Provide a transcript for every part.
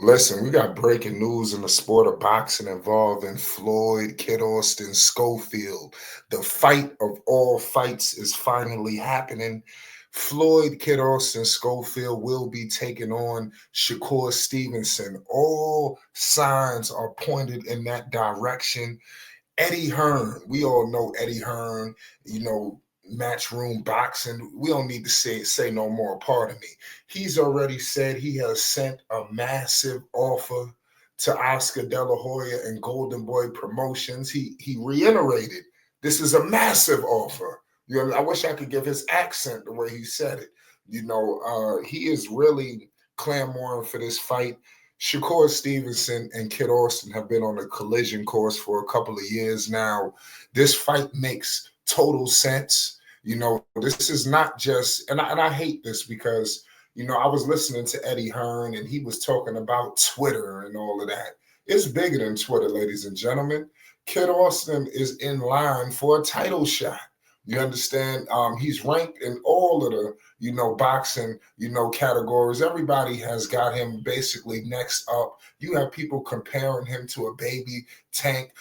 Listen, we got breaking news in the sport of boxing involving Floyd, Kid Austin, Schofield. The fight of all fights is finally happening. Floyd, Kid Austin, Schofield will be taking on Shakur Stevenson. All signs are pointed in that direction. Eddie Hearn, we all know Eddie Hearn, matchroom boxing. We don't need to say no more, pardon me. He's already said he has sent a massive offer to Oscar De La Hoya and Golden Boy Promotions. He reiterated this is a massive offer. I wish I could give his accent the way he said it. He is really clamoring for this fight. Shakur Stevenson and Kid Austin have been on a collision course for a couple of years now. This fight makes total sense. This is not just, and I hate this because, I was listening to Eddie Hearn and he was talking about Twitter and all of that. It's bigger than Twitter, ladies and gentlemen. Kid Austin is in line for a title shot. You understand? He's ranked in all of the, boxing, categories. Everybody has got him basically next up. You have people comparing him to a baby Tank.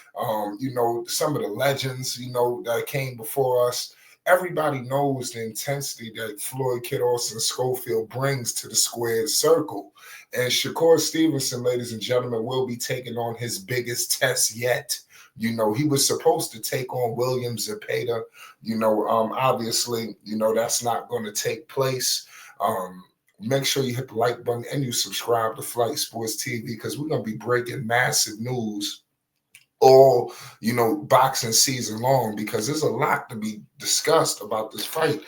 Some of the legends, that came before us. Everybody knows the intensity that Floyd, Kid Austin, Schofield brings to the squared circle. And Shakur Stevenson, ladies and gentlemen, will be taking on his biggest test yet. He was supposed to take on William Zepeda. Obviously, that's not going to take place. Make sure you hit the like button and you subscribe to Flight Sports TV because we're going to be breaking massive news all, boxing season long because there's a lot to be discussed about this fight.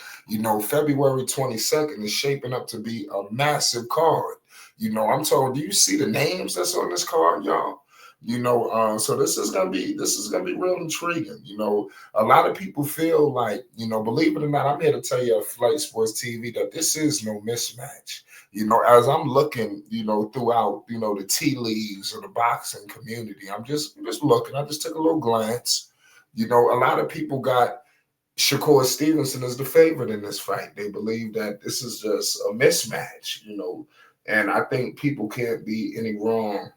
February 22nd is shaping up to be a massive card. I'm told, do you see the names that's on this card, y'all? So this is gonna be real intriguing. A lot of people feel like, believe it or not, I'm here to tell you at Flight Sports TV that this is no mismatch. As I'm looking, throughout, the tea leaves of the boxing community, I'm just looking. I just took a little glance. A lot of people got Shakur Stevenson as the favorite in this fight. They believe that this is just a mismatch, and I think people can't be any wrong.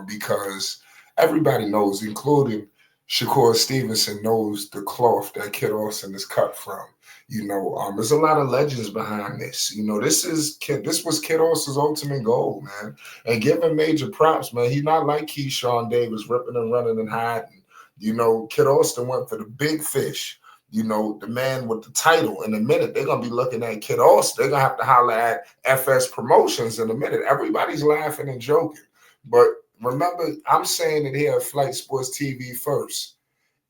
Because everybody knows, including Shakur Stevenson, knows the cloth that Kid Austin is cut from. There's a lot of legends behind this. This was Kid Austin's ultimate goal, man. And give him major props, man. He's not like Keyshawn Davis ripping and running and hiding. Kid Austin went for the big fish. The man with the title. In a minute, they're going to be looking at Kid Austin. They're going to have to holler at FS Promotions in a minute. Everybody's laughing and joking. But remember, I'm saying it here at Flight Sports TV first.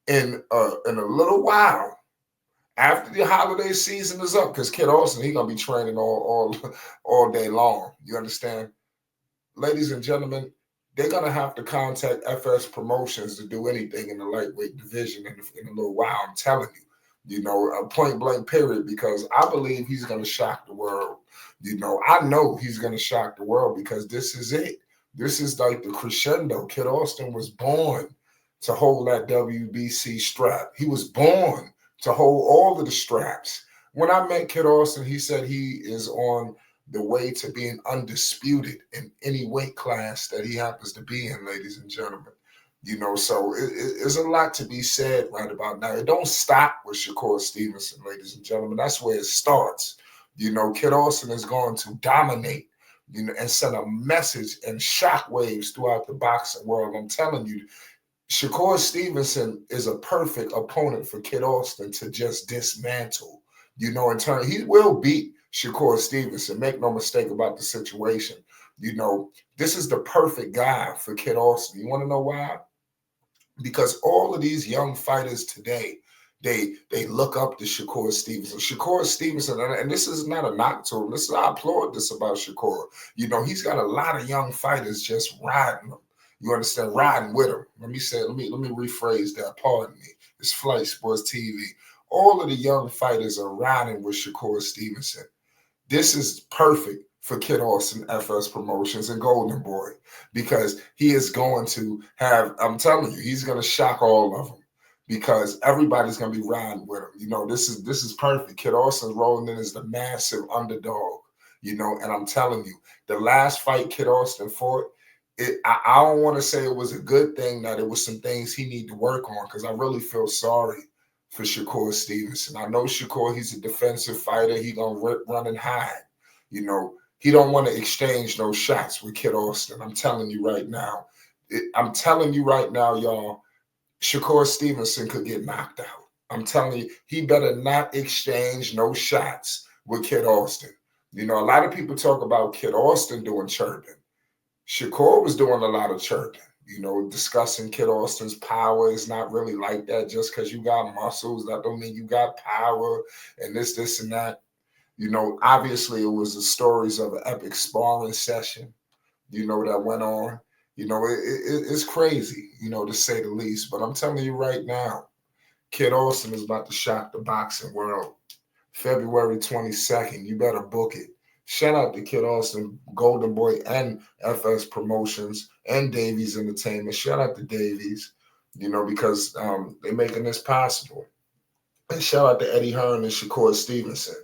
In a little while, after the holiday season is up, because Kid Austin, he's gonna be training all day long. You understand? Ladies and gentlemen, they're gonna have to contact FS Promotions to do anything in the lightweight division in a little while. I'm telling you, a point blank period, because I believe he's gonna shock the world. I know he's gonna shock the world because this is it. This is like the crescendo. Kid Austin was born to hold that WBC strap. He was born to hold all of the straps. When I met Kid Austin, he said he is on the way to being undisputed in any weight class that he happens to be in, ladies and gentlemen. So it's a lot to be said right about now. It don't stop with Shakur Stevenson, ladies and gentlemen. That's where it starts. Kid Austin is going to dominate, and send a message and shockwaves throughout the boxing world. I'm telling you, Shakur Stevenson is a perfect opponent for Kid Austin to just dismantle. In turn, he will beat Shakur Stevenson. Make no mistake about the situation. This is the perfect guy for Kid Austin. You want to know why? Because all of these young fighters today, they look up to Shakur Stevenson. Shakur Stevenson, and this is not a knock to him. I applaud this about Shakur. He's got a lot of young fighters just riding him. You understand? Riding with him. Let me rephrase that. Pardon me. It's Flight Sports TV. All of the young fighters are riding with Shakur Stevenson. This is perfect for Kid Austin, FS Promotions, and Golden Boy, because he is going to have, I'm telling you, he's going to shock all of them. Because everybody's gonna be riding with him. This is perfect. Kid Austin's rolling in as the massive underdog. And I'm telling you, the last fight Kid Austin fought, I don't want to say it was a good thing, that it was some things he need to work on, because I really feel sorry for Shakur Stevenson. I know Shakur, he's a defensive fighter. He gonna run and hide. He don't want to exchange those shots with Kid Austin. I'm telling you right now. I'm telling you right now, y'all, Shakur Stevenson could get knocked out. I'm telling you, he better not exchange no shots with Kid Austin. A lot of people talk about Kid Austin doing chirping. Shakur was doing a lot of chirping, discussing Kid Austin's power. Is not really like that. Just because you got muscles, that don't mean you got power, and this, and that. Obviously it was the stories of an epic sparring session, that went on. It's crazy, to say the least. But I'm telling you right now, Kid Austin is about to shock the boxing world. February 22nd, you better book it. Shout out to Kid Austin, Golden Boy, and FS Promotions, and Davies Entertainment. Shout out to Davies, because they're making this possible. And shout out to Eddie Hearn and Shakur Stevenson.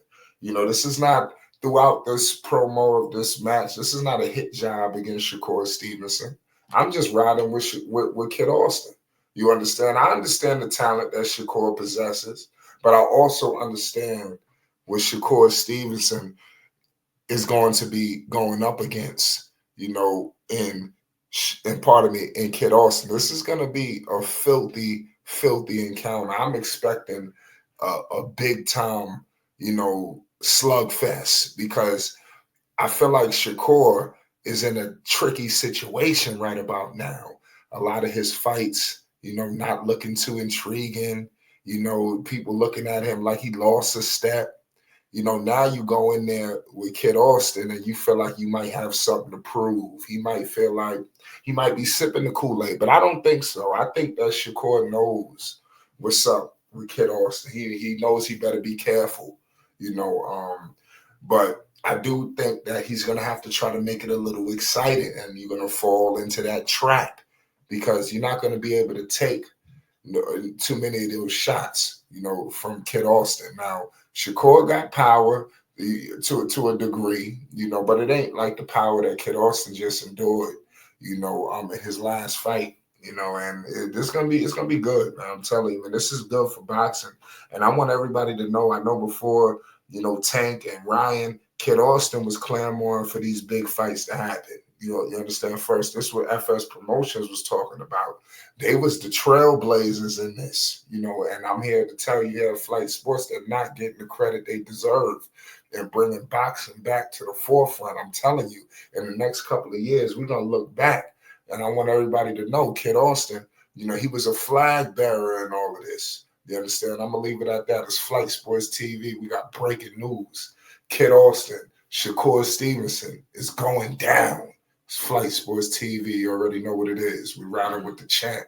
This is not, throughout this promo of this match, this is not a hit job against Shakur Stevenson. I'm just riding with Kid Austin. You understand? I understand the talent that Shakur possesses, but I also understand what Shakur Stevenson is going to be going up against, in Kid Austin. This is going to be a filthy, filthy encounter. I'm expecting a big time, slugfest, because I feel like Shakur is in a tricky situation right about now. A lot of his fights, not looking too intriguing. People looking at him like he lost a step. Now you go in there with Kid Austin and you feel like you might have something to prove. He might feel like he might be sipping the Kool-Aid, but I don't think so. I think that Shakur knows what's up with Kid Austin. He knows he better be careful, but I do think that he's going to have to try to make it a little exciting, and you're going to fall into that trap, because you're not going to be able to take too many of those shots, from Kid Austin. Now, Shakur got power to a degree, but it ain't like the power that Kid Austin just endured, in his last fight, and it's gonna be good, man. I'm telling you, man, this is good for boxing, and I want everybody to know. I know before, Tank and Ryan, Kid Austin was clamoring for these big fights to happen. You understand? First, this is what FS Promotions was talking about. They was the trailblazers in this, and I'm here to tell you here at Flight Sports, they're not getting the credit they deserve and bringing boxing back to the forefront. I'm telling you, in the next couple of years, we're going to look back, and I want everybody to know Kid Austin, he was a flag bearer in all of this. You understand? I'm going to leave it at that. It's Flight Sports TV. We got breaking news. Kid Austin, Shakur Stevenson is going down. It's Flight Sports TV. You already know what it is. We're riding with the champ.